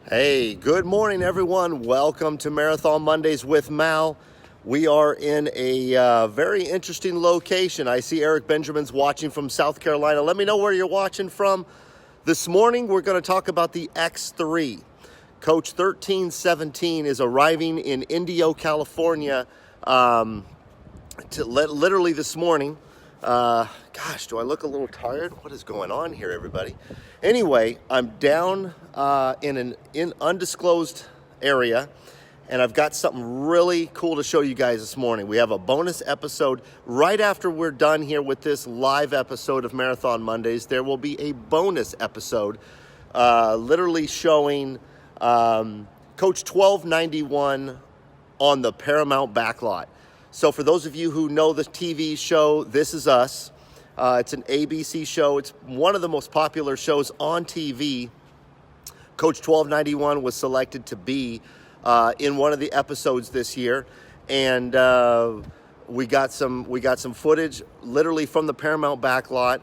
Hey, good morning, everyone. Welcome to Marathon Mondays with Mal. We are in a very interesting location. I see Eric Benjamin's watching from South Carolina. Let me know where you're watching from. This morning, we're going to talk about the X3. Coach 1317 is arriving in Indio, California, literally this morning. Gosh, do I look a little tired? What is going on here, everybody? Anyway, I'm down in an undisclosed area, and I've got something really cool to show you guys this morning. We have a bonus episode right after we're done here with this live episode of Marathon Mondays. There will be a bonus episode literally showing Coach 1291 on the Paramount backlot. So for those of you who know the TV show, This Is Us, it's an ABC show. It's one of the most popular shows on TV. Coach 1291 was selected to be in one of the episodes this year, and we got some footage literally from the Paramount backlot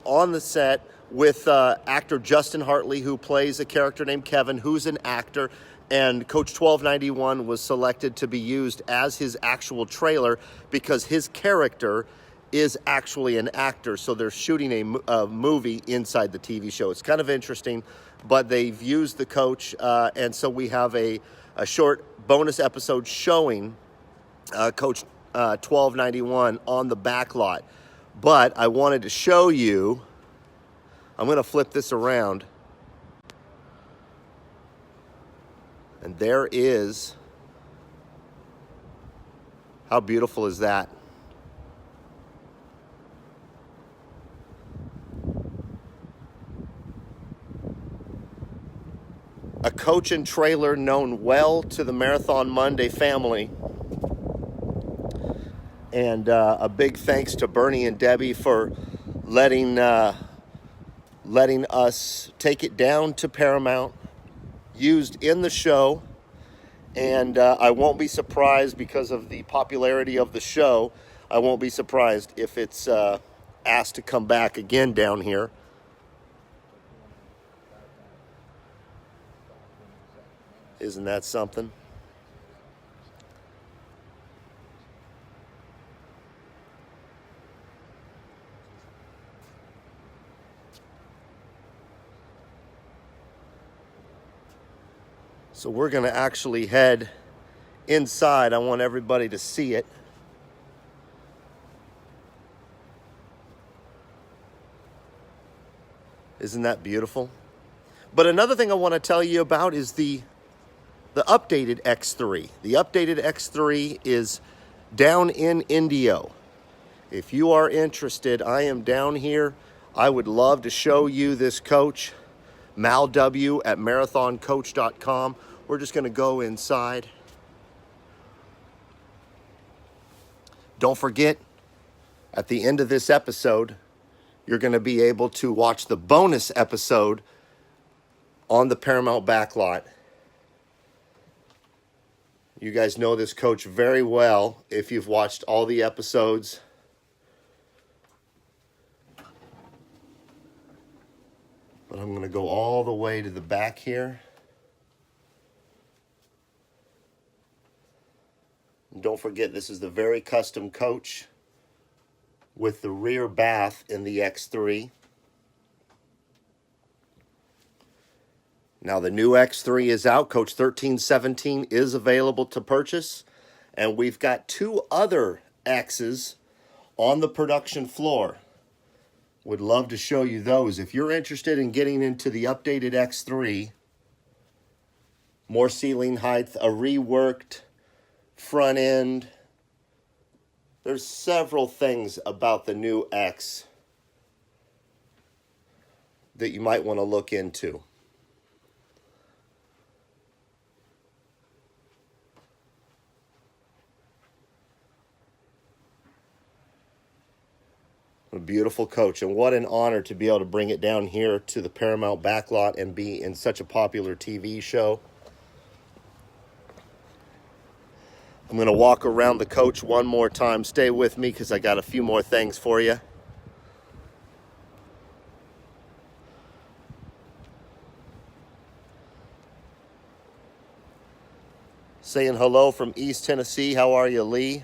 on the set with actor Justin Hartley, who plays a character named Kevin, who's an actor. And Coach 1291 was selected to be used as his actual trailer because his character is actually an actor. So they're shooting a movie inside the TV show. It's kind of interesting, but they've used the coach. And so we have a short bonus episode showing Coach 1291 on the backlot. But I wanted to show you, I'm going to flip this around. And there is, how beautiful is that? A coach and trailer known well to the Marathon Monday family. And a big thanks to Bernie and Debbie for letting us take it down to Paramount. Used in the show, and I won't be surprised because of the popularity of the show. I won't be surprised if it's asked to come back again down here. Isn't that something? So we're going to actually head inside. I want everybody to see it. Isn't that beautiful? But another thing I want to tell you about is the updated X3. The updated X3 is down in Indio. If you are interested, I am down here. I would love to show you this coach. Mal W at marathoncoach.com. We're just going to go inside. Don't forget, at the end of this episode, you're going to be able to watch the bonus episode on the Paramount backlot. You guys know this coach very well if you've watched all the episodes. But I'm going to go all the way to the back here. And don't forget, this is the very custom coach with the rear bath in the X3. Now the new X3 is out. Coach 1317 is available to purchase. And we've got two other X's on the production floor. Would love to show you those. If you're interested in getting into the updated X3, more ceiling height, a reworked front end. There's several things about the new X that you might want to look into. A beautiful coach, and what an honor to be able to bring it down here to the Paramount backlot and be in such a popular TV show. I'm going to walk around the coach one more time. Stay with me because I got a few more things for you. Saying hello from East Tennessee. How are you, Lee?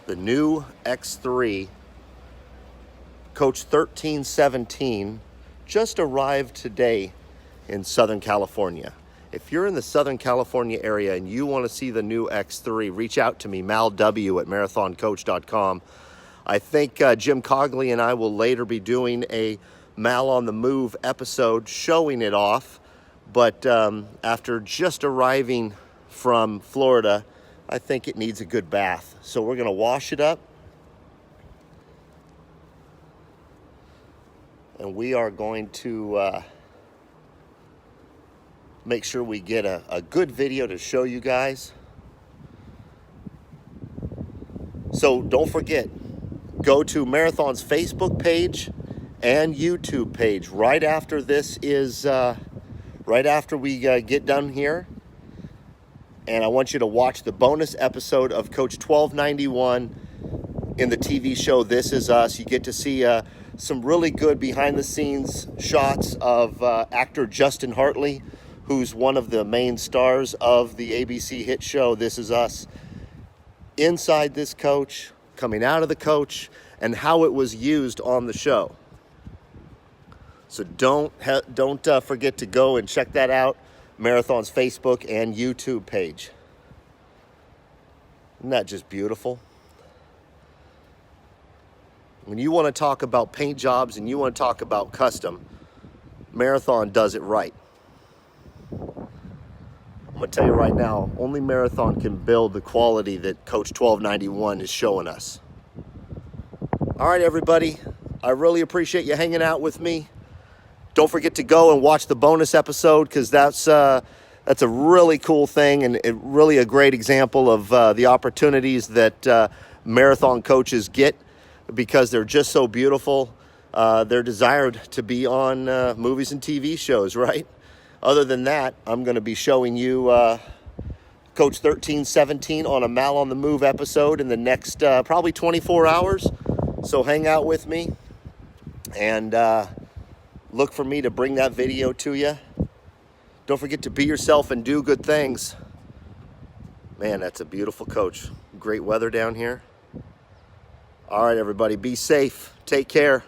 The new X3 Coach 1317 just arrived today in Southern California. If you're in the Southern California area and you want to see the new X3, reach out to me, Mal W at marathoncoach.com. I think Jim Cogley and I will later be doing a Mal on the Move episode showing it off. But after just arriving from Florida, I think it needs a good bath. So we're going to wash it up. And we are going to make sure we get a good video to show you guys. So don't forget, go to Marathon's Facebook page and YouTube page right after this is, right after we get done here. And I want you to watch the bonus episode of Coach 1291 in the TV show This Is Us. You get to see some really good behind-the-scenes shots of actor Justin Hartley, who's one of the main stars of the ABC hit show This Is Us, inside this coach, coming out of the coach, and how it was used on the show. So don't forget to go and check that out, Marathon's Facebook and YouTube page. Isn't that just beautiful? When you want to talk about paint jobs and you want to talk about custom, Marathon does it right. I'm going to tell you right now, only Marathon can build the quality that Coach 1291 is showing us. All right, everybody. I really appreciate you hanging out with me. Don't forget to go and watch the bonus episode, because that's a really cool thing and really a great example of the opportunities that Marathon coaches get, because they're just so beautiful. They're desired to be on movies and TV shows, right? Other than that, I'm going to be showing you Coach 1317 on a Mal on the Move episode in the next probably 24 hours. So hang out with me and look for me to bring that video to you. Don't forget to be yourself and do good things. Man, that's a beautiful coach. Great weather down here. All right, everybody, be safe. Take care.